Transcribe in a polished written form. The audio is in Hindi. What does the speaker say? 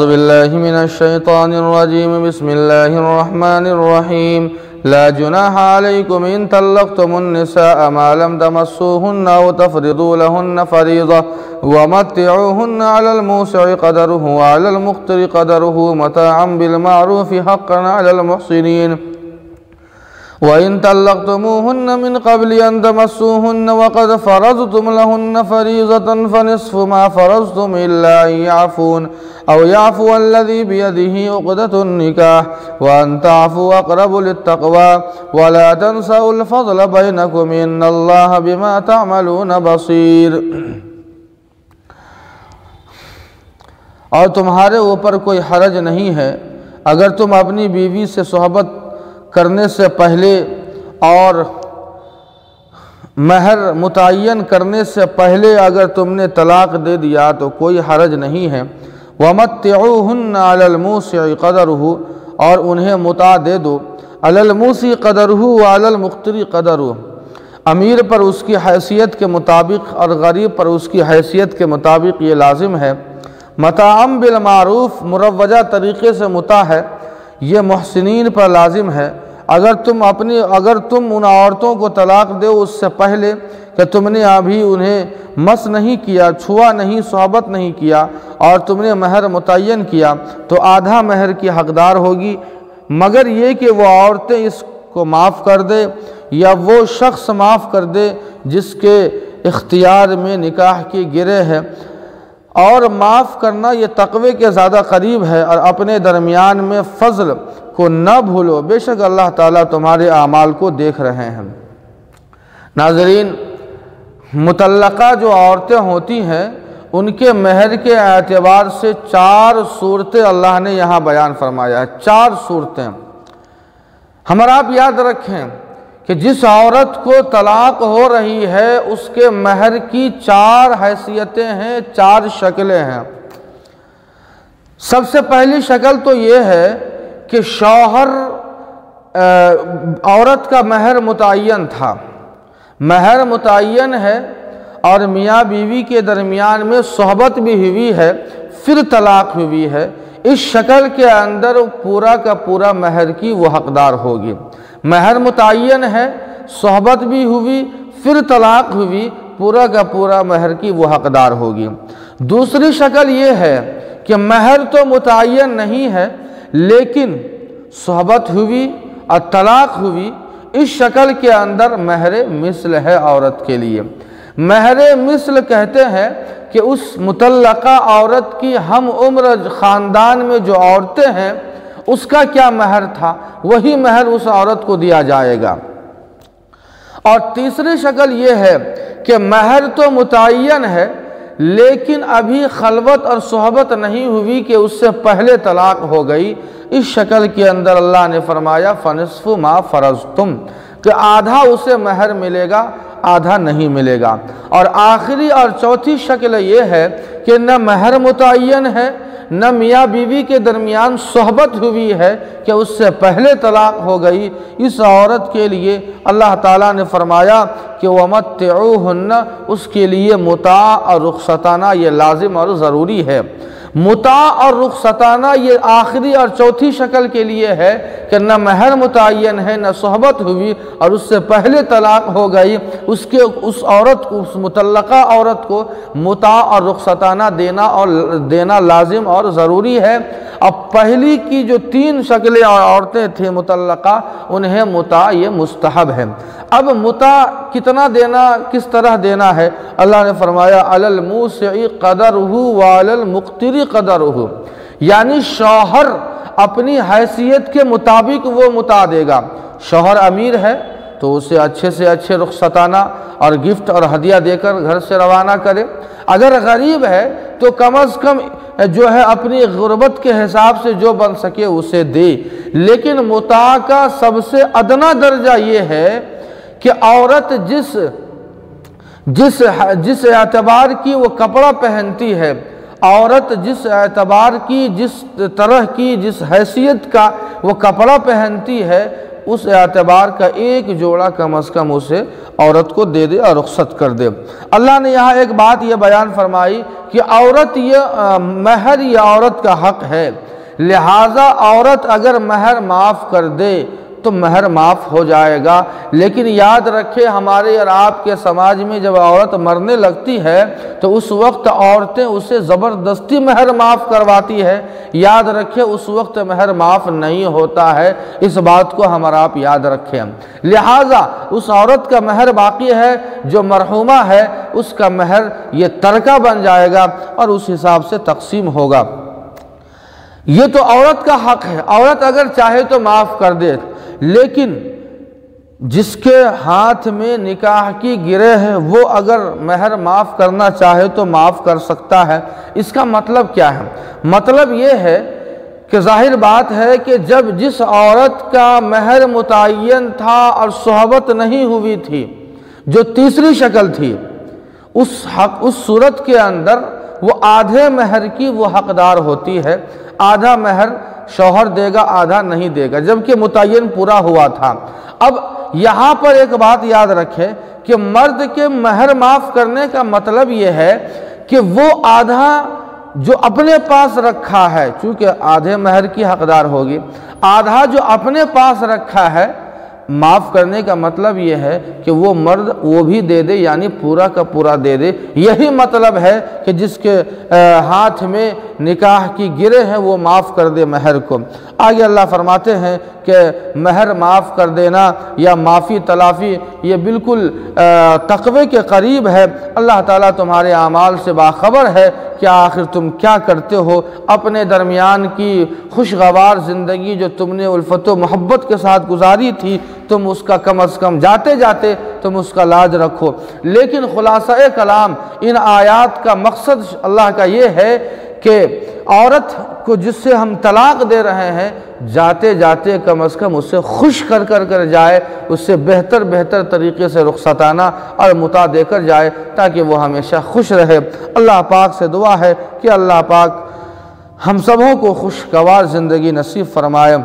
बिल्लाहि मिनश्शैतानिर्रजीम बिस्मिल्लाहिर्रहमानिर्रहीम ला जुनाहा अलैकुम इन तल्लक़्तुमुन्निसाअ मा लम तमस्सूहुन्न अव तफ़रिदू लहुन्न फ़रीज़ा व मत्तिऊहुन्न अलल मूसि'i क़दरुहु व अलल मुक़्तिरि क़दरुहु मताअन बिल मारूफ़ि हक़्क़न अलल मुहसिनीन व इन तल्लक़्तुमूहुन्न मिन क़ब्लि अन तमस्सूहुन्न व क़द फ़रज़्तुम लहुन्न फ़रीज़तन फ़निस्फ़ु मा फ़रज़्तुम इल्ला अन यअफ़ून औ याफ़ू अल्लज़ी बियदिही उक़दतुन निकाह व अन तअफ़ू अक़रबु लित्तक़वा व ला तंसउल फ़ज़्ल बैनकुम इन्नल्लाह बिमा तअमलून बसीर। और तुम्हारे ऊपर कोई हरज नहीं है अगर तुम अपनी बीवी से सोहबत करने से पहले और महर मुतय्यन करने से पहले अगर तुमने तलाक़ दे दिया तो कोई हरज नहीं है। वमत्तिऊहुन्न अलल मूसि'i क़दरुहु और उन्हें मुता दे दो अलल मूसि'i क़दरुहु व अलल मुक़्तिरि क़दरुहु, अमीर पर उसकी हैसियत के मुताबिक और गरीब पर उसकी हैसियत के मुताबिक ये लाजिम है। मताअम बिल मारूफ़ मुरव्वजा तरीक़े से मुता है, ये मुहसिनीन पर लाजिम है। अगर तुम उन औरतों को तलाक़ दो उससे पहले कि तुमने अभी उन्हें मस नहीं किया, छुआ नहीं, सोहबत नहीं किया और तुमने महर मुतय्यन किया तो आधा महर की हक़दार होगी, मगर ये कि वो औरतें इसको माफ़ कर दे या वो शख्स माफ़ कर दे जिसके इख्तियार में निकाह की गिरह है। और माफ़ करना ये तक़वे के ज़्यादा करीब है। और अपने दरमियान में फ़ज़ल को न भूलो, बेशक अल्लाह ताला तुम्हारे आमाल को देख रहे हैं। नाज़रीन, मुतल्लक़ा जो औरतें होती हैं उनके महर के एतबार से 4 सूरतें अल्लाह ने यहाँ बयान फरमाया है। 4 सूरतें हमारा आप याद रखें कि जिस औरत को तलाक़ हो रही है उसके महर की 4 हैसियतें हैं, 4 शक्लें हैं। सबसे पहली शक्ल तो ये है कि शौहर औरत का महर मुतय्यन था, महर मुतय्यन है और मियाँ बीवी के दरमियान में सोहबत भी हुई है, फिर तलाक़ हुई है। इस शक्ल के अंदर पूरा का पूरा महर की वो हक़दार होगी। महर मुतय्यन है, सोहबत भी हुई, फिर तलाक़ हुई, पूरा का पूरा महर की वो हक़दार होगी। दूसरी शक्ल ये है कि महर तो मुतय्यन नहीं है लेकिन सोहबत हुई और तलाक़ हुई। इस शक्ल के अंदर महर मिस्ल है औरत के लिए। महर मिस्ल कहते हैं कि उस मुतल्लक़ा औरत की हम उम्र ख़ानदान में जो औरतें हैं उसका क्या महर था, वही महर उस औरत को दिया जाएगा। और तीसरी शक्ल ये है कि महर तो मुतय्यन है लेकिन अभी खलवत और सोहबत नहीं हुई कि उससे पहले तलाक़ हो गई। इस शक्ल के अंदर अल्लाह ने फरमाया फ़निस्फ़ु मा फ़रज़्तुम, कि आधा उसे महर मिलेगा, आधा नहीं मिलेगा। और आखिरी और चौथी शक्ल ये है कि न महर मुतय्यन है न मियाँ बीवी के दरमियान सोहबत हुई है कि उससे पहले तलाक़ हो गई। इस औरत के लिए अल्लाह ताला ने फरमाया कि वमत्तिऊहुन्न, उसके लिए मुता और रुख़सताना ये लाजिम और ज़रूरी है। मुता और रुख़सताना ये आखिरी और चौथी शक्ल के लिए है कि न महर मुतय्यन है न सोहबत हुई और उससे पहले तलाक़ हो गई। उस औरत को, उस मुतल्लक़ा औरत को मुता और रुख़सताना देना लाजिम और ज़रूरी है। अब पहली की जो 3 शक्लें औरतें थी मुतल्लक़ा, उन्हें मुता ये मुस्तहब है। अब मुता कितना देना, किस तरह देना है, अल्लाह ने फरमाया अलल मूसि'i क़दरुहु व अलल मुक़्तिरि क़दरुहु, यानी शौहर अपनी हैसियत के मुताबिक वो मुता देगा। शौहर अमीर है तो उसे अच्छे से अच्छे रुख़सताना और गिफ्ट और हदिया देकर घर से रवाना करे। अगर गरीब है तो कम अज़ कम जो है अपनी गुर्बत के हिसाब से जो बन सके उसे दे। लेकिन मुता का सबसे अदना दर्जा ये है कि औरत जिस एतबार की वो कपड़ा पहनती है, औरत जिस एतबार की, जिस तरह की, जिस हैसियत का वो कपड़ा पहनती है, उस एतबार का एक जोड़ा कम अज़ कम उसे औरत को दे दे और रुख्सत कर दे। अल्लाह ने यहाँ एक बात यह बयान फरमाई कि औरत महर ये औरत का हक़ है, लिहाजा औरत अगर महर माफ़ कर दे तो महर माफ़ हो जाएगा। लेकिन याद रखें, हमारे और आपके समाज में जब औरत मरने लगती है तो उस वक्त औरतें उसे ज़बरदस्ती महर माफ़ करवाती है। याद रखें, उस वक्त महर माफ़ नहीं होता है, इस बात को हम और आप याद रखें। लिहाजा उस औरत का महर बाकी है, जो मरहुमा है उसका महर ये तरका बन जाएगा और उस हिसाब से तकसीम होगा। ये तो औरत का हक़ है, औरत अगर चाहे तो माफ़ कर दे, लेकिन जिसके हाथ में निकाह की गिरह है वो अगर महर माफ़ करना चाहे तो माफ़ कर सकता है। इसका मतलब क्या है? मतलब ये है कि जाहिर बात है कि जब जिस औरत का महर मुतय्यन था और सोहबत नहीं हुई थी, जो तीसरी शक्ल थी, उस सूरत के अंदर वो आधे महर की वो हकदार होती है। आधा महर शौहर देगा, आधा नहीं देगा, जबकि मुतय्यन पूरा हुआ था। अब यहाँ पर एक बात याद रखें कि मर्द के महर माफ़ करने का मतलब ये है कि वो आधा जो अपने पास रखा है, चूँकि आधे महर की हकदार होगी, आधा जो अपने पास रखा है, माफ़ करने का मतलब ये है कि वो मर्द वो भी दे दे, यानी पूरा का पूरा दे दे। यही मतलब है कि जिसके हाथ में निकाह की गिरे हैं वो माफ़ कर दे महर को। आगे अल्लाह फरमाते हैं कि महर माफ़ कर देना या माफ़ी तलाफ़ी ये बिल्कुल तक़वे के करीब है। अल्लाह ताला तुम्हारे आमाल से बाखबर है कि आखिर तुम क्या करते हो। अपने दरमियान की खुशगवार ज़िंदगी जो तुमने उल्फत व मोहब्बत के साथ गुजारी थी, तुम उसका कम अज़ कम जाते जाते तुम उसका लाज रखो। लेकिन खुलासा कलाम इन आयात का मकसद अल्लाह का ये है कि औरत को जिससे हम तलाक दे रहे हैं, जाते जाते कम अज़ कम उससे खुश कर जाए, उससे बेहतर बेहतर तरीक़े से रुख़सताना और मुता देकर जाए, ताकि वो हमेशा खुश रहे। अल्लाह पाक से दुआ है कि अल्लाह पाक हम सबों को खुशगवार ज़िंदगी नसीब फरमाए।